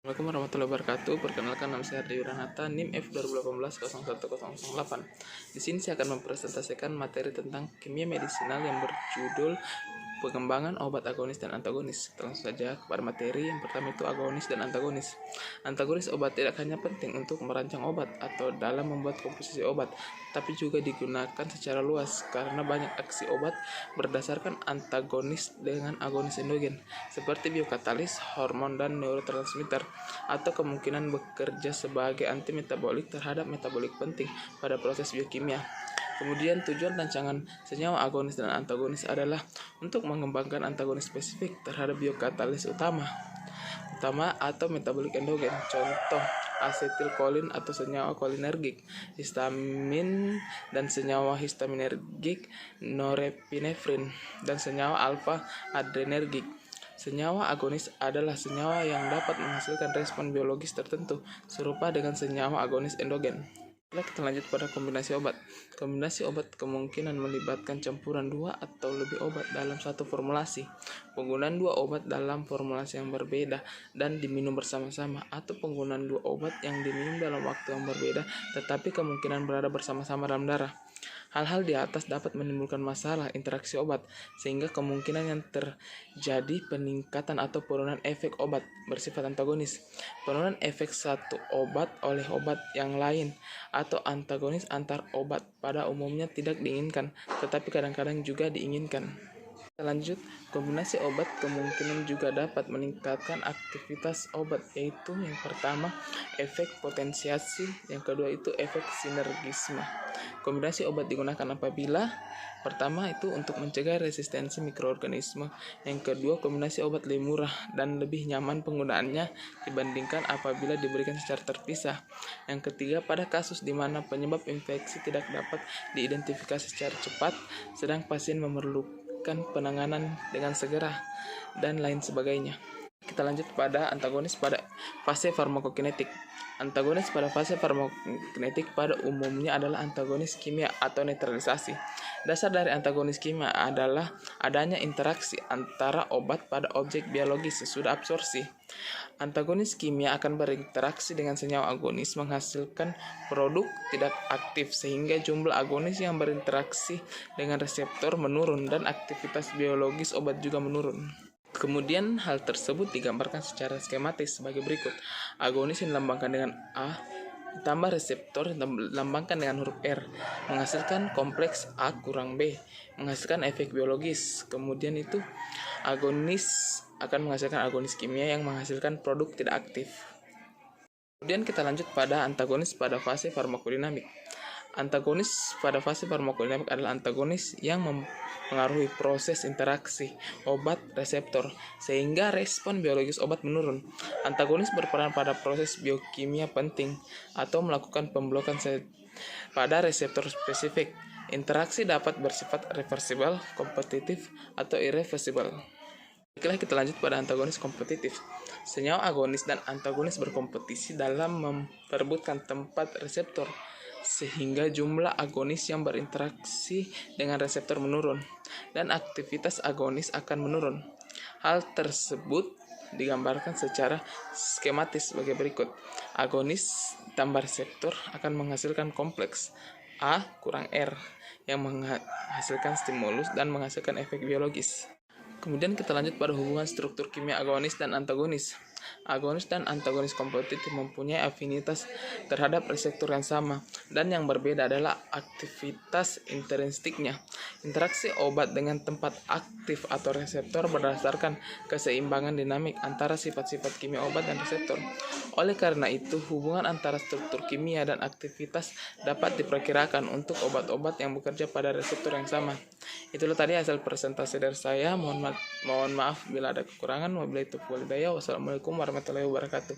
Assalamualaikum warahmatullahi wabarakatuh. Perkenalkan, nama saya Ardi Wiranata, NIM F 2018-01008. Di sini saya akan mempresentasikan materi tentang kimia medisinal yang berjudul pengembangan obat agonis dan antagonis. Langsung saja kepada materi. Yang pertama itu agonis dan antagonis. Antagonis obat tidak hanya penting untuk merancang obat atau dalam membuat komposisi obat, tapi juga digunakan secara luas karena banyak aksi obat berdasarkan antagonis dengan agonis endogen, seperti biokatalis, hormon, dan neurotransmitter, atau kemungkinan bekerja sebagai antimetabolik terhadap metabolik penting pada proses biokimia. Kemudian tujuan rancangan senyawa agonis dan antagonis adalah untuk mengembangkan antagonis spesifik terhadap biokatalis utama atau metabolik endogen. Contoh, asetilkolin atau senyawa kolinergik, histamin dan senyawa histaminergik, norepinefrin dan senyawa alfa adrenergik. Senyawa agonis adalah senyawa yang dapat menghasilkan respon biologis tertentu serupa dengan senyawa agonis endogen. Kita lanjut pada kombinasi obat. Kombinasi obat kemungkinan melibatkan campuran 2 atau lebih obat dalam satu formulasi, penggunaan 2 obat dalam formulasi yang berbeda dan diminum bersama-sama, atau penggunaan 2 obat yang diminum dalam waktu yang berbeda tetapi kemungkinan berada bersama-sama dalam darah. Hal-hal di atas dapat menimbulkan masalah interaksi obat, sehingga kemungkinan yang terjadi peningkatan atau penurunan efek obat bersifat antagonis, penurunan efek satu obat oleh obat yang lain, atau antagonis antar obat pada umumnya tidak diinginkan, tetapi kadang-kadang juga diinginkan. Lanjut, kombinasi obat kemungkinan juga dapat meningkatkan aktivitas obat, yaitu yang pertama efek potensiasi, yang kedua itu efek sinergisme. Kombinasi obat digunakan apabila pertama itu untuk mencegah resistensi mikroorganisme, yang kedua kombinasi obat lebih murah dan lebih nyaman penggunaannya dibandingkan apabila diberikan secara terpisah, yang ketiga pada kasus di mana penyebab infeksi tidak dapat diidentifikasi secara cepat sedang pasien memerlukan penanganan dengan segera, dan lain sebagainya. Kita lanjut pada antagonis pada fase farmakokinetik. Antagonis pada fase farmakokinetik pada umumnya adalah antagonis kimia atau netralisasi. Dasar dari antagonis kimia adalah adanya interaksi antara obat pada objek biologis sesudah absorpsi. Antagonis kimia akan berinteraksi dengan senyawa agonis menghasilkan produk tidak aktif, sehingga jumlah agonis yang berinteraksi dengan reseptor menurun dan aktivitas biologis obat juga menurun. Kemudian hal tersebut digambarkan secara skematis sebagai berikut. Agonis yang dilambangkan dengan A ditambah reseptor yang dilambangkan dengan huruf R menghasilkan kompleks A kurang B, menghasilkan efek biologis. Kemudian itu agonis akan menghasilkan agonis kimia yang menghasilkan produk tidak aktif. Kemudian kita lanjut pada antagonis pada fase farmakodinamik. Antagonis pada fase farmakodinamik adalah antagonis yang mempengaruhi proses interaksi obat reseptor sehingga respon biologis obat menurun. Antagonis berperan pada proses biokimia penting atau melakukan pemblokan pada reseptor spesifik. Interaksi dapat bersifat reversibel, kompetitif, atau irreversibel. Kita lanjut pada antagonis kompetitif. Senyawa agonis dan antagonis berkompetisi dalam memperebutkan tempat reseptor, sehingga jumlah agonis yang berinteraksi dengan reseptor menurun dan aktivitas agonis akan menurun. Hal tersebut digambarkan secara skematis sebagai berikut. Agonis tambah reseptor akan menghasilkan kompleks A kurang R yang menghasilkan stimulus dan menghasilkan efek biologis. Kemudian kita lanjut pada hubungan struktur kimia agonis dan antagonis. Agonis dan antagonis kompetitif mempunyai afinitas terhadap reseptor yang sama, dan yang berbeda adalah aktivitas intrinstiknya. Interaksi obat dengan tempat aktif atau reseptor berdasarkan keseimbangan dinamik antara sifat-sifat kimia obat dan reseptor. Oleh karena itu, hubungan antara struktur kimia dan aktivitas dapat diperkirakan untuk obat-obat yang bekerja pada reseptor yang sama. Itulah tadi hasil presentasi dari saya. Mohon maaf bila ada kekurangan. Wabillahi taufiq wal hidayah. Wassalamualaikum warahmatullahi wabarakatuh.